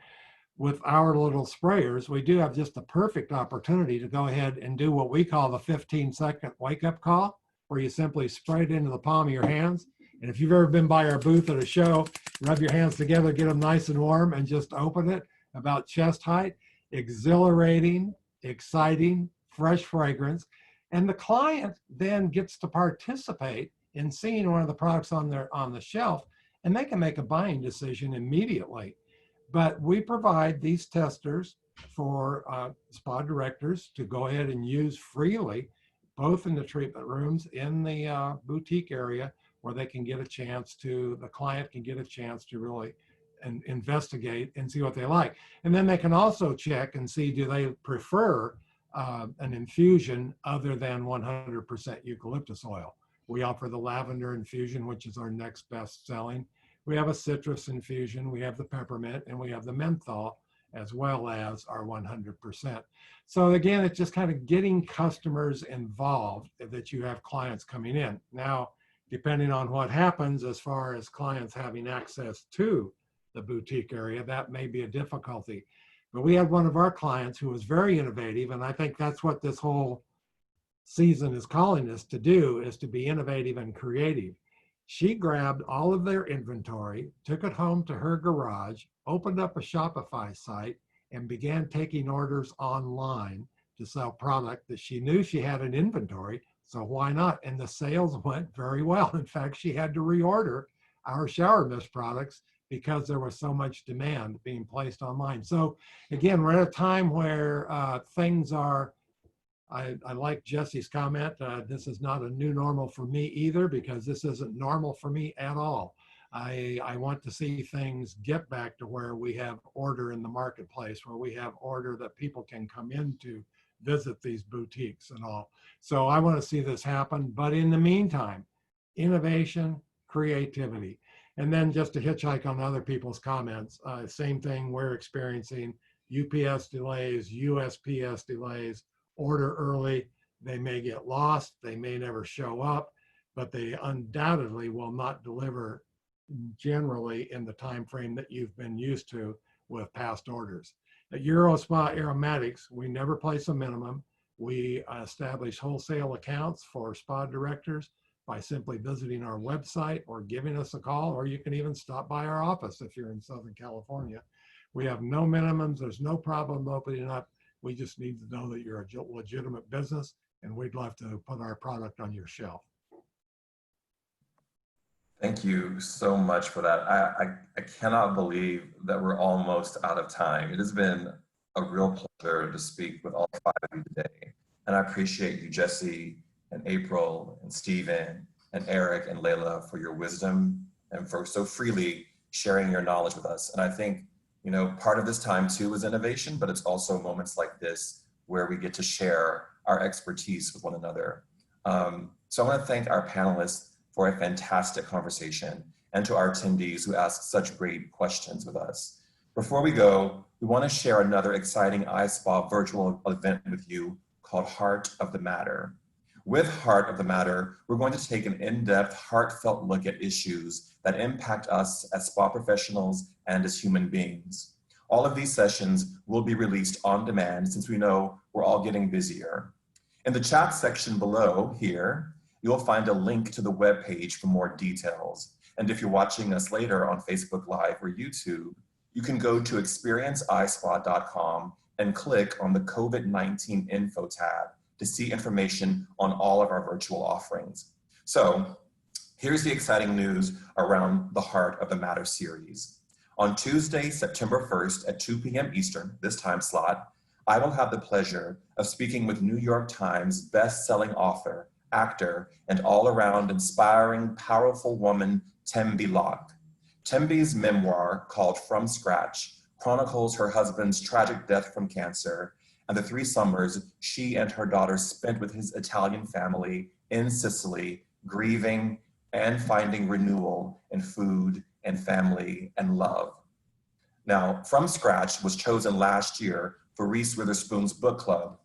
Speaker 6: little sprayers, we do have just the perfect opportunity to go ahead and do what we call the 15-second wake-up call, where you simply spray it into the palm of your hands. And if you've ever been by our booth at a show, rub your hands together, get them nice and warm, and just open it about chest height. Exhilarating, exciting, fresh fragrance. And the client then gets to participate in seeing one of the products on the shelf, and they can make a buying decision immediately. But we provide these testers for spa directors to go ahead and use freely, both in the treatment rooms, in the boutique area, where they can get a chance to, the client can get a chance to really investigate and see what they like. And then they can also check and see, do they prefer an infusion other than 100% eucalyptus oil. We offer the lavender infusion, which is our next best selling. We have a citrus infusion, we have the peppermint, and we have the menthol as well as our 100%. So again, it's just kind of getting customers involved that you have clients coming in. Now, depending on what happens as far as clients having access to the boutique area, that may be a difficulty. But we had one of our clients who was very innovative, and I think that's what this whole season is calling us to do, is to be innovative and creative. She grabbed all of their inventory, took it home to her garage, opened up a Shopify site, and began taking orders online to sell product that she knew she had an inventory, so why not? And the sales went very well. In fact, she had to reorder our shower mist products because there was so much demand being placed online. So again, we're at a time where things are, I like Jesse's comment, this is not a new normal for me either, because this isn't normal for me at all. I want to see things get back to where we have order in the marketplace, where we have order that people can come in to visit these boutiques and all. So I want to see this happen. But in the meantime, innovation, creativity. And then just to hitchhike on other people's comments, same thing we're experiencing: UPS delays, USPS delays, order early. They may get lost, they may never show up, but they undoubtedly will not deliver generally in the time frame that you've been used to with past orders. At EuroSpa Aromatics, we never place a minimum. We establish wholesale accounts for spa directors by simply visiting our website or giving us a call, or you can even stop by our office if you're in Southern California. We have no minimums. There's no problem opening up. We just need to know that you're a legitimate business, and we'd love to put our product on your shelf.
Speaker 1: Thank you so much for that. I cannot believe that we're almost out of time. It has been a real pleasure to speak with all five of you today. And I appreciate you, Jesse and April and Steven and Eric and Lejla, for your wisdom and for so freely sharing your knowledge with us. And I think, you know, part of this time too is innovation, but it's also moments like this where we get to share our expertise with one another. So I want to thank our panelists for a fantastic conversation, and to our attendees who asked such great questions with us. Before we go, we want to share another exciting ISPA virtual event with you called Heart of the Matter. With Heart of the Matter, we're going to take an in-depth, heartfelt look at issues that impact us as spa professionals and as human beings. All of these sessions will be released on demand, since we know we're all getting busier. In the chat section below here, you'll find a link to the webpage for more details. And if you're watching us later on Facebook Live or YouTube, you can go to experienceispa.com and click on the COVID-19 info tab to see information on all of our virtual offerings. So here's the exciting news around the Heart of the Matter series. On Tuesday, September 1st at 2 p.m. Eastern, this time slot, I will have the pleasure of speaking with New York Times best-selling author, actor, and all-around inspiring, powerful woman, Thembi Locke. Thembi's memoir, called From Scratch, chronicles her husband's tragic death from cancer and the 3 summers she and her daughter spent with his Italian family in Sicily, grieving and finding renewal in food and family and love. Now, From Scratch was chosen last year for Reese Witherspoon's book club.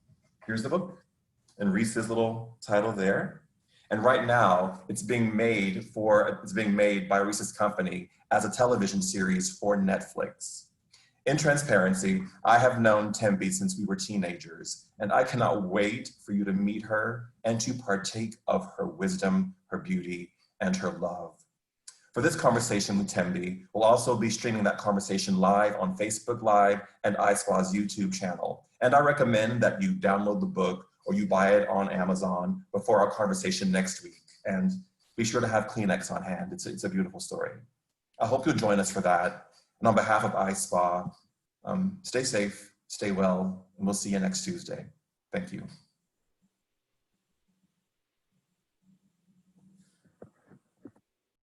Speaker 1: Here's the book, and Reese's little title there. And right now, it's being made by Reese's company as a television series for Netflix. In transparency, I have known Thembi since we were teenagers, and I cannot wait for you to meet her and to partake of her wisdom, her beauty, and her love. For this conversation with Thembi, we'll also be streaming that conversation live on Facebook Live and ISPA's YouTube channel. And I recommend that you download the book or you buy it on Amazon before our conversation next week. And be sure to have Kleenex on hand. It's a beautiful story. I hope you'll join us for that. And on behalf of ISPA, stay safe, stay well, and we'll see you next Tuesday. Thank you.